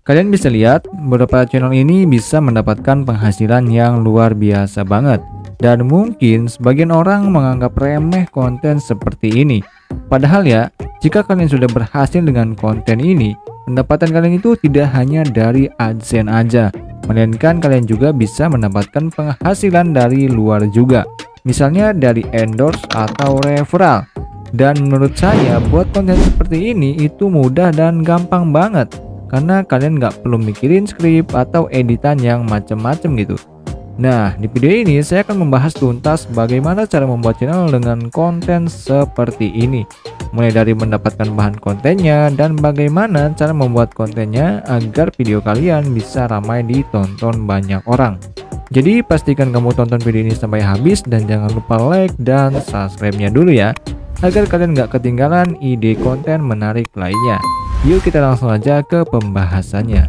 Kalian bisa lihat beberapa channel ini bisa mendapatkan penghasilan yang luar biasa banget. Dan mungkin sebagian orang menganggap remeh konten seperti ini. Padahal ya, jika kalian sudah berhasil dengan konten ini, pendapatan kalian itu tidak hanya dari AdSense aja, melainkan kalian juga bisa mendapatkan penghasilan dari luar juga. Misalnya dari endorse atau referral. Dan menurut saya buat konten seperti ini itu mudah dan gampang banget. Karena kalian nggak perlu mikirin skrip atau editan yang macem-macem gitu. Nah, di video ini saya akan membahas tuntas bagaimana cara membuat channel dengan konten seperti ini. Mulai dari mendapatkan bahan kontennya dan bagaimana cara membuat kontennya agar video kalian bisa ramai ditonton banyak orang. Jadi pastikan kamu tonton video ini sampai habis dan jangan lupa like dan subscribe-nya dulu ya, agar kalian nggak ketinggalan ide konten menarik lainnya. Yuk kita langsung aja ke pembahasannya.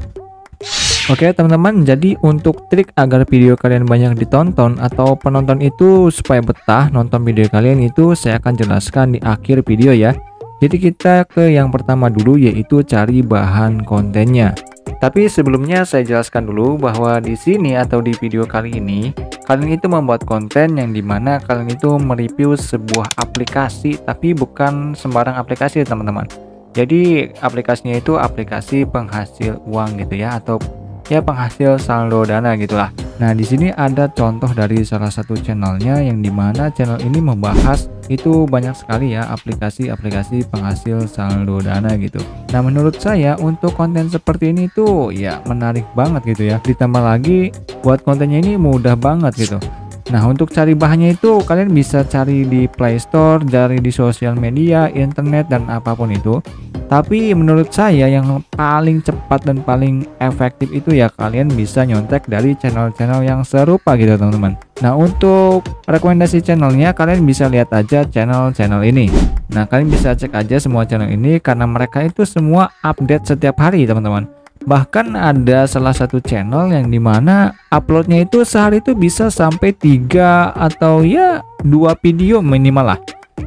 Oke teman-teman, jadi untuk trik agar video kalian banyak ditonton atau penonton itu supaya betah nonton video kalian itu saya akan jelaskan di akhir video ya. Jadi kita ke yang pertama dulu, yaitu cari bahan kontennya. Tapi sebelumnya saya jelaskan dulu bahwa di sini atau di video kali ini kalian itu membuat konten yang dimana kalian itu mereview sebuah aplikasi, tapi bukan sembarang aplikasi teman-teman. Jadi aplikasinya itu aplikasi penghasil uang gitu ya, atau ya penghasil saldo dana gitulah. Nah di sini ada contoh dari salah satu channelnya yang dimana channel ini membahas itu banyak sekali ya aplikasi-aplikasi penghasil saldo dana gitu. Nah menurut saya untuk konten seperti ini tuh ya menarik banget gitu ya. Ditambah lagi buat kontennya ini mudah banget gitu. Nah untuk cari bahannya itu kalian bisa cari di Play Store, cari di sosial media, internet dan apapun itu. Tapi menurut saya yang paling cepat dan paling efektif itu ya kalian bisa nyontek dari channel-channel yang serupa gitu teman-teman. Nah untuk rekomendasi channelnya kalian bisa lihat aja channel-channel ini. Nah kalian bisa cek aja semua channel ini karena mereka itu semua update setiap hari teman-teman. Bahkan ada salah satu channel yang dimana uploadnya itu sehari itu bisa sampai 3 atau ya 2 video minimal lah.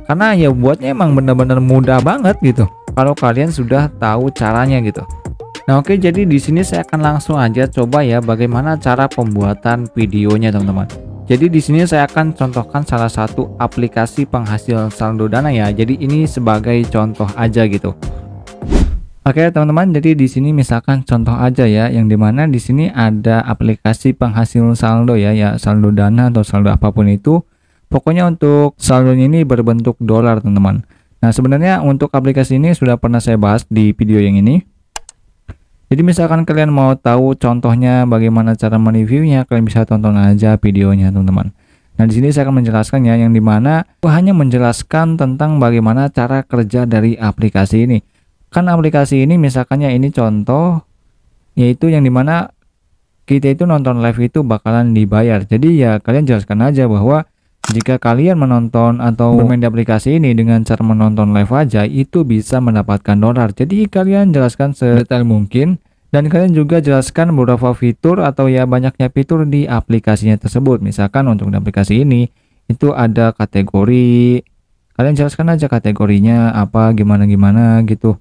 Karena ya buatnya emang benar-benar mudah banget gitu kalau kalian sudah tahu caranya gitu. Nah oke, jadi di sini saya akan langsung aja coba ya bagaimana cara pembuatan videonya teman-teman. Jadi di sini saya akan contohkan salah satu aplikasi penghasil saldo dana ya. Jadi ini sebagai contoh aja gitu. Oke teman-teman, jadi di sini misalkan contoh aja ya, yang dimana di sini ada aplikasi penghasil saldo ya, saldo dana atau saldo apapun itu. Pokoknya untuk saldonya ini berbentuk dolar teman-teman. Nah sebenarnya untuk aplikasi ini sudah pernah saya bahas di video yang ini. Jadi misalkan kalian mau tahu contohnya bagaimana cara mereviewnya, kalian bisa tonton aja videonya teman-teman. Nah di sini saya akan menjelaskannya, yang dimana aku hanya menjelaskan tentang bagaimana cara kerja dari aplikasi ini. Kan aplikasi ini misalkannya ini contoh, yaitu yang dimana kita itu nonton live itu bakalan dibayar. Jadi ya kalian jelaskan aja bahwa jika kalian menonton atau bermain di aplikasi ini dengan cara menonton live aja itu bisa mendapatkan dolar. Jadi kalian jelaskan sedetail mungkin dan kalian juga jelaskan beberapa fitur atau ya banyaknya fitur di aplikasinya tersebut. Misalkan untuk di aplikasi ini itu ada kategori, kalian jelaskan aja kategorinya apa, gimana gitu.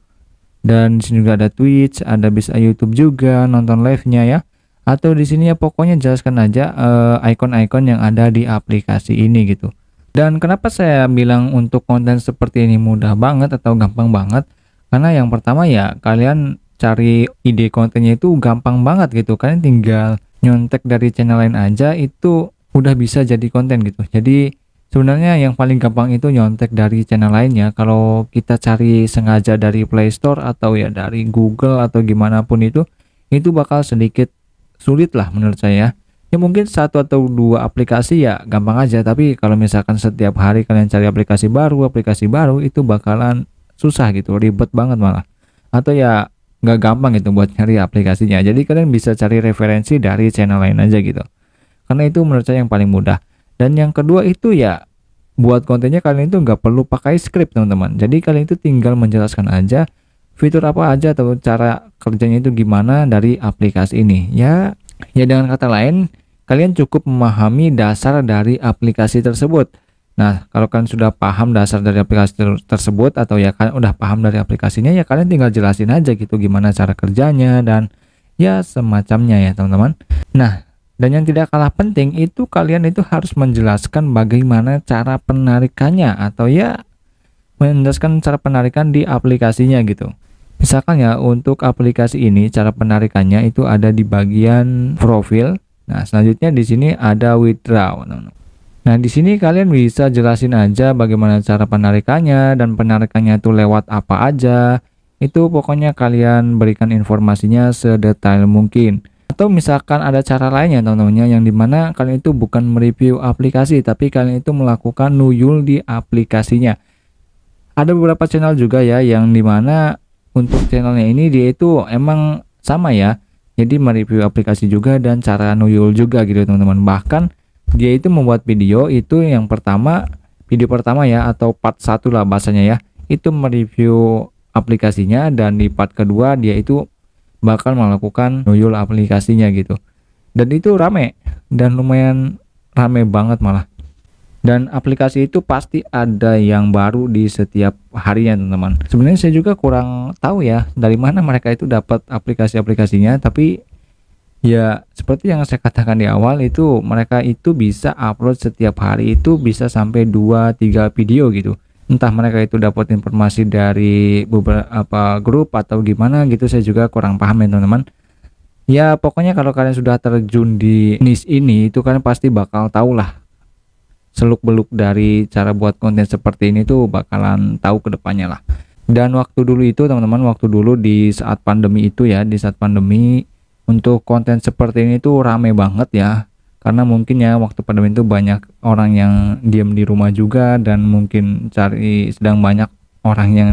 Dan di sini juga ada Twitch, ada bisa YouTube juga nonton live-nya ya. Atau di sini ya pokoknya jelaskan aja icon-icon yang ada di aplikasi ini gitu. Dan kenapa saya bilang untuk konten seperti ini mudah banget atau gampang banget? Karena yang pertama ya kalian cari ide kontennya itu gampang banget gitu. Kalian tinggal nyontek dari channel lain aja itu udah bisa jadi konten gitu. Jadi sebenarnya yang paling gampang itu nyontek dari channel lainnya. Kalau kita cari sengaja dari Play Store atau ya dari Google atau gimana pun itu bakal sedikit sulit lah menurut saya. Ya mungkin 1 atau 2 aplikasi ya gampang aja, tapi kalau misalkan setiap hari kalian cari aplikasi baru itu bakalan susah gitu, ribet banget malah. Atau ya nggak gampang gitu buat cari aplikasinya. Jadi kalian bisa cari referensi dari channel lain aja gitu. Karena itu menurut saya yang paling mudah. Dan yang kedua itu ya buat kontennya kalian itu nggak perlu pakai skrip teman-teman. Jadi kalian itu tinggal menjelaskan aja fitur apa aja atau cara kerjanya itu gimana dari aplikasi ini. Ya dengan kata lain kalian cukup memahami dasar dari aplikasi tersebut. Nah kalau kalian sudah paham dasar dari aplikasi tersebut atau ya kalian udah paham dari aplikasinya, ya kalian tinggal jelasin aja gitu gimana cara kerjanya dan ya semacamnya ya teman-teman. Nah, dan yang tidak kalah penting itu kalian itu harus menjelaskan bagaimana cara penarikannya, atau ya menjelaskan cara penarikan di aplikasinya gitu. Misalkan ya untuk aplikasi ini cara penarikannya itu ada di bagian profil. Nah, selanjutnya di sini ada withdraw. Nah, di sini kalian bisa jelasin aja bagaimana cara penarikannya dan penarikannya itu lewat apa aja. Itu pokoknya kalian berikan informasinya sedetail mungkin. Atau misalkan ada cara lainnya teman-teman, yang dimana kalian itu bukan mereview aplikasi tapi kalian itu melakukan nuyul di aplikasinya. Ada beberapa channel juga ya yang dimana untuk channelnya ini dia itu emang sama ya, jadi mereview aplikasi juga dan cara nuyul juga gitu teman-teman. Bahkan dia itu membuat video itu yang pertama, video pertama ya, atau part 1 lah bahasanya ya, itu mereview aplikasinya, dan di part kedua dia itu bakal melakukan nuyul aplikasinya gitu. Dan itu rame, dan lumayan rame banget malah. Dan aplikasi itu pasti ada yang baru di setiap harinya teman-teman. Sebenarnya saya juga kurang tahu ya dari mana mereka itu dapat aplikasi-aplikasinya, tapi ya seperti yang saya katakan di awal, itu mereka itu bisa upload setiap hari itu bisa sampai 2-3 video gitu. Entah mereka itu dapat informasi dari beberapa grup atau gimana gitu, saya juga kurang paham ya teman-teman. Ya pokoknya kalau kalian sudah terjun di niche ini itu kalian pasti bakal tahu lah seluk-beluk dari cara buat konten seperti ini tuh, bakalan tahu ke depannya lah. Dan waktu dulu itu teman-teman, waktu dulu di saat pandemi itu ya, di saat pandemi untuk konten seperti ini tuh rame banget ya. Karena mungkin ya waktu pandemi itu banyak orang yang diam di rumah juga, dan mungkin sedang banyak orang yang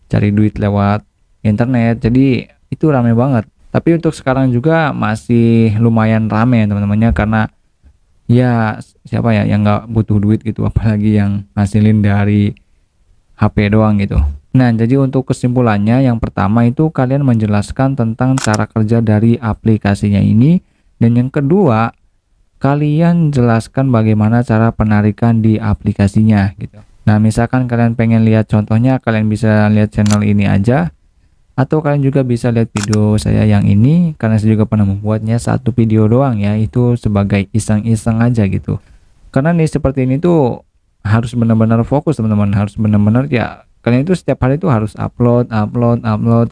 cari duit lewat internet. Jadi itu rame banget. Tapi untuk sekarang juga masih lumayan rame teman-temannya, karena ya siapa ya yang nggak butuh duit gitu, apalagi yang ngasilin dari HP doang gitu. Nah, jadi untuk kesimpulannya, yang pertama itu kalian menjelaskan tentang cara kerja dari aplikasinya ini, dan yang kedua kalian jelaskan bagaimana cara penarikan di aplikasinya gitu. Nah, misalkan kalian pengen lihat contohnya, kalian bisa lihat channel ini aja, atau kalian juga bisa lihat video saya yang ini, karena saya juga pernah membuatnya satu video doang ya, itu sebagai iseng-iseng aja gitu. Karena nih seperti ini tuh harus benar-benar fokus teman-teman, harus benar-benar ya, kalian itu setiap hari itu harus upload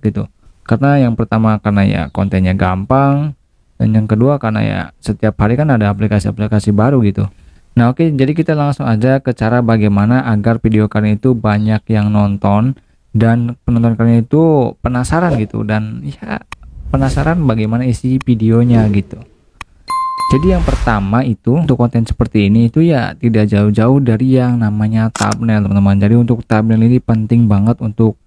gitu. Karena yang pertama karena ya kontennya gampang, dan yang kedua karena ya setiap hari kan ada aplikasi-aplikasi baru gitu. Nah oke, jadi kita langsung aja ke cara bagaimana agar video kalian itu banyak yang nonton dan penonton kalian itu penasaran gitu, dan ya penasaran bagaimana isi videonya gitu. Jadi yang pertama itu untuk konten seperti ini itu ya tidak jauh-jauh dari yang namanya thumbnail teman-teman. Jadi untuk thumbnail ini penting banget untuk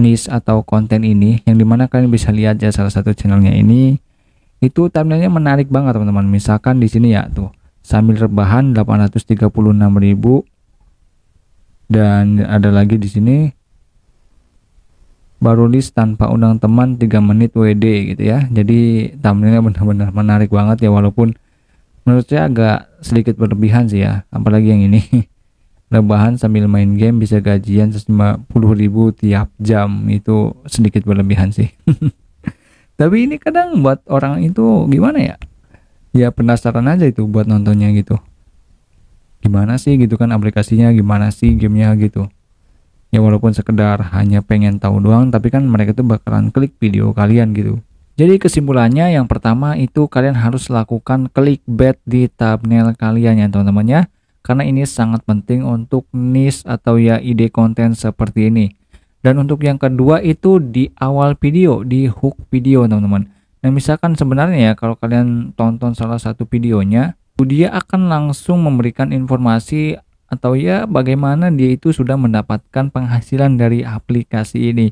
niche atau konten ini, yang dimana kalian bisa lihat ya salah satu channelnya ini itu thumbnailnya menarik banget teman-teman. Misalkan di sini ya tuh, sambil rebahan 836.000. Dan ada lagi di sini, baru list tanpa undang teman 3 menit WD gitu ya. Jadi thumbnailnya benar-benar menarik banget ya, walaupun menurut saya agak sedikit berlebihan sih ya, apalagi yang ini rebahan sambil main game bisa gajian 150.000 tiap jam, itu sedikit berlebihan sih. Tapi ini kadang buat orang itu gimana ya, ya penasaran aja itu buat nontonnya gitu, gimana sih gitu kan aplikasinya, gimana sih gamenya gitu ya, walaupun sekedar hanya pengen tahu doang, tapi kan mereka tuh bakalan klik video kalian gitu. Jadi kesimpulannya, yang pertama itu kalian harus lakukan clickbait di thumbnail kalian ya teman-teman ya, karena ini sangat penting untuk niche atau ya ide konten seperti ini. Dan untuk yang kedua itu di awal video, di hook video teman-teman. Nah misalkan sebenarnya ya kalau kalian tonton salah satu videonya, dia akan langsung memberikan informasi atau ya bagaimana dia itu sudah mendapatkan penghasilan dari aplikasi ini.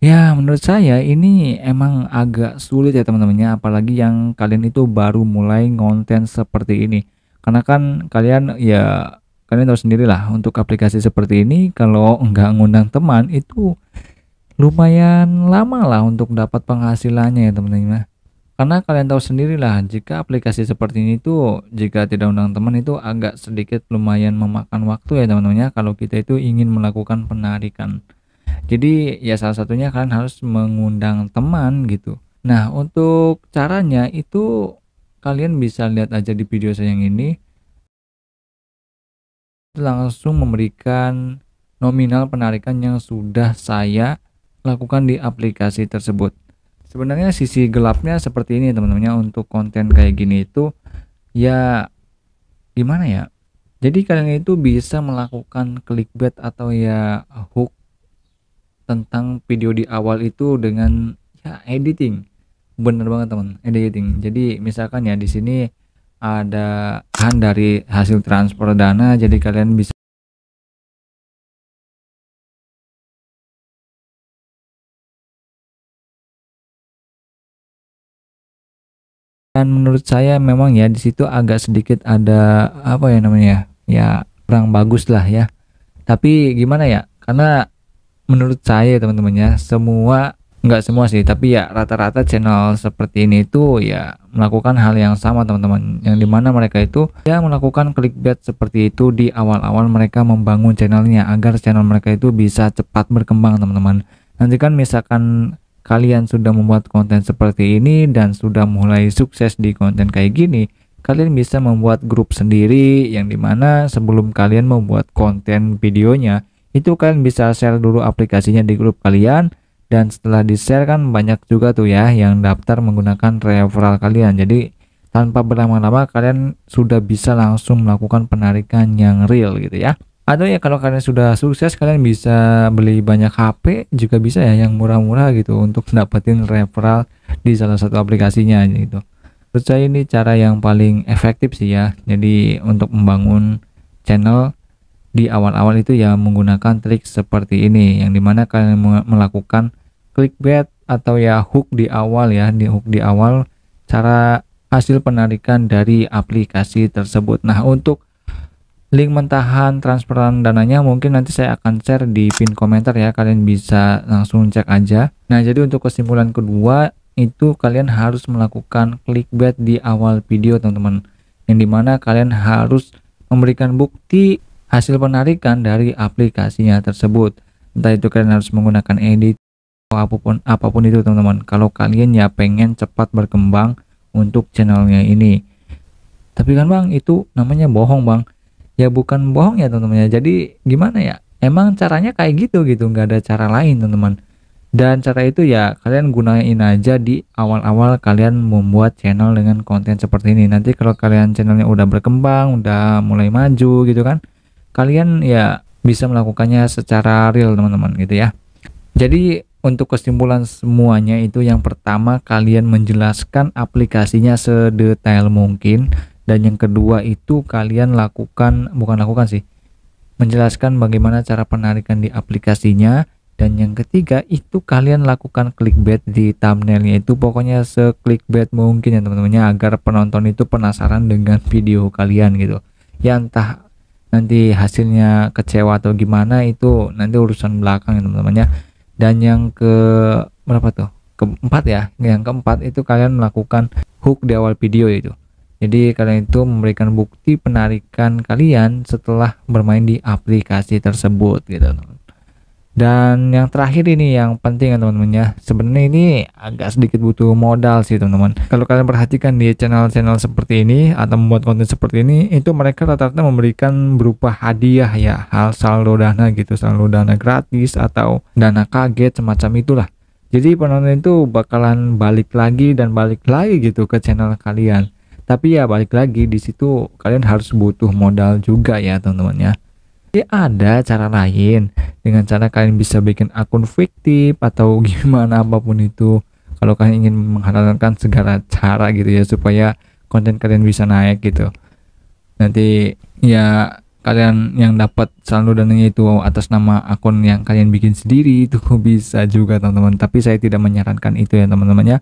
Ya menurut saya ini emang agak sulit ya teman-temannya, apalagi yang kalian itu baru mulai konten seperti ini. Karena kan kalian ya, kalian tahu sendiri lah untuk aplikasi seperti ini kalau nggak ngundang teman itu lumayan lama lah untuk dapat penghasilannya ya teman-teman. Karena kalian tahu sendiri lah, jika aplikasi seperti ini tuh jika tidak undang teman itu agak sedikit lumayan memakan waktu ya teman-teman ya, kalau kita itu ingin melakukan penarikan. Jadi ya salah satunya kalian harus mengundang teman gitu. Nah, untuk caranya itu kalian bisa lihat aja di video saya yang ini, langsung memberikan nominal penarikan yang sudah saya lakukan di aplikasi tersebut. Sebenarnya sisi gelapnya seperti ini teman-teman, untuk konten kayak gini itu ya gimana ya? Jadi kalian itu bisa melakukan clickbait atau ya hook tentang video di awal itu dengan ya editing. Bener banget teman, editing. Jadi misalkan ya di sini ada bahan dari hasil transfer dana, jadi kalian bisa. Dan menurut saya memang ya di situ agak sedikit ada apa ya namanya ya kurang bagus lah ya. Tapi gimana ya? Karena menurut saya teman-teman ya, nggak semua sih, tapi ya rata-rata channel seperti ini itu ya melakukan hal yang sama teman-teman, yang dimana mereka itu ya melakukan clickbait seperti itu di awal-awal mereka membangun channelnya agar channel mereka itu bisa cepat berkembang teman-teman. Nanti kan misalkan kalian sudah membuat konten seperti ini dan sudah mulai sukses di konten kayak gini, kalian bisa membuat grup sendiri yang dimana sebelum kalian membuat konten videonya itu kalian bisa share dulu aplikasinya di grup kalian, dan setelah di share kan banyak juga tuh ya yang daftar menggunakan referral kalian. Jadi tanpa berlama-lama kalian sudah bisa langsung melakukan penarikan yang real gitu ya. Atau ya kalau kalian sudah sukses, kalian bisa beli banyak HP juga bisa ya yang murah-murah gitu untuk dapetin referral di salah satu aplikasinya gitu. Menurut saya ini cara yang paling efektif sih ya. Jadi untuk membangun channel di awal-awal itu ya menggunakan trik seperti ini, yang dimana kalian melakukan clickbait atau ya hook di awal ya, di hook di awal cara hasil penarikan dari aplikasi tersebut. Nah, untuk link mentahan transferan dananya mungkin nanti saya akan share di pin komentar ya, kalian bisa langsung cek aja. Nah, jadi untuk kesimpulan kedua itu kalian harus melakukan clickbait di awal video teman-teman, yang dimana kalian harus memberikan bukti hasil penarikan dari aplikasinya tersebut. Entah itu kalian harus menggunakan edit atau apapun itu teman-teman, kalau kalian ya pengen cepat berkembang untuk channelnya ini. Tapi kan bang, itu namanya bohong bang. Ya bukan bohong ya teman-teman ya. Jadi gimana ya, emang caranya kayak gitu nggak ada cara lain teman-teman. Dan cara itu ya kalian gunain aja di awal-awal kalian membuat channel dengan konten seperti ini. Nanti kalau kalian channelnya udah berkembang, udah mulai maju gitu kan, kalian ya bisa melakukannya secara real teman-teman gitu ya. Jadi untuk kesimpulan semuanya itu, yang pertama kalian menjelaskan aplikasinya sedetail mungkin, dan yang kedua itu kalian menjelaskan bagaimana cara penarikan di aplikasinya, dan yang ketiga itu kalian lakukan clickbait di thumbnailnya itu, pokoknya se-clickbait mungkin ya teman-temannya, agar penonton itu penasaran dengan video kalian gitu ya. Entah nanti hasilnya kecewa atau gimana itu nanti urusan belakang ya teman-teman ya. Dan yang ke berapa tuh, keempat ya, yang keempat itu kalian melakukan hook di awal video itu. Jadi kalian itu memberikan bukti penarikan kalian setelah bermain di aplikasi tersebut gitu. Dan yang terakhir ini yang penting ya teman-teman ya, sebenarnya ini agak sedikit butuh modal sih teman-teman. Kalau kalian perhatikan di channel-channel seperti ini atau membuat konten seperti ini, itu mereka rata-rata memberikan berupa hadiah ya, hal saldo dana gitu, saldo dana gratis atau dana kaget semacam itulah. Jadi penonton itu bakalan balik lagi dan balik lagi gitu ke channel kalian. Tapi ya balik lagi di situ kalian harus butuh modal juga ya teman-teman ya. Jadi ada cara lain, dengan cara kalian bisa bikin akun fiktif atau gimana apapun itu. Kalau kalian ingin menghalalkan segala cara gitu ya supaya konten kalian bisa naik gitu. Nanti ya kalian yang dapat saldo dananya itu atas nama akun yang kalian bikin sendiri itu bisa juga teman-teman. Tapi saya tidak menyarankan itu ya teman-teman ya.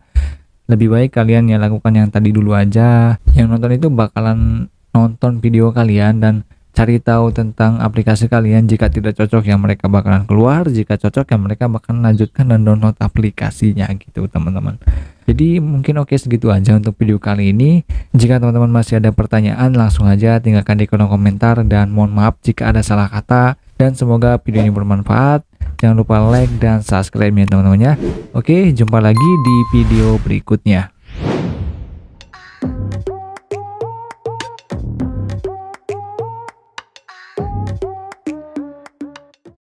Lebih baik kalian ya lakukan yang tadi dulu aja. Yang nonton itu bakalan nonton video kalian dan cari tahu tentang aplikasi kalian. Jika tidak cocok ya mereka bakalan keluar, jika cocok ya mereka bakalan lanjutkan dan download aplikasinya gitu teman-teman. Jadi mungkin oke segitu aja untuk video kali ini. Jika teman-teman masih ada pertanyaan, langsung aja tinggalkan di kolom komentar, dan mohon maaf jika ada salah kata, dan semoga video ini bermanfaat. Jangan lupa like dan subscribe ya teman-teman ya. Oke, jumpa lagi di video berikutnya.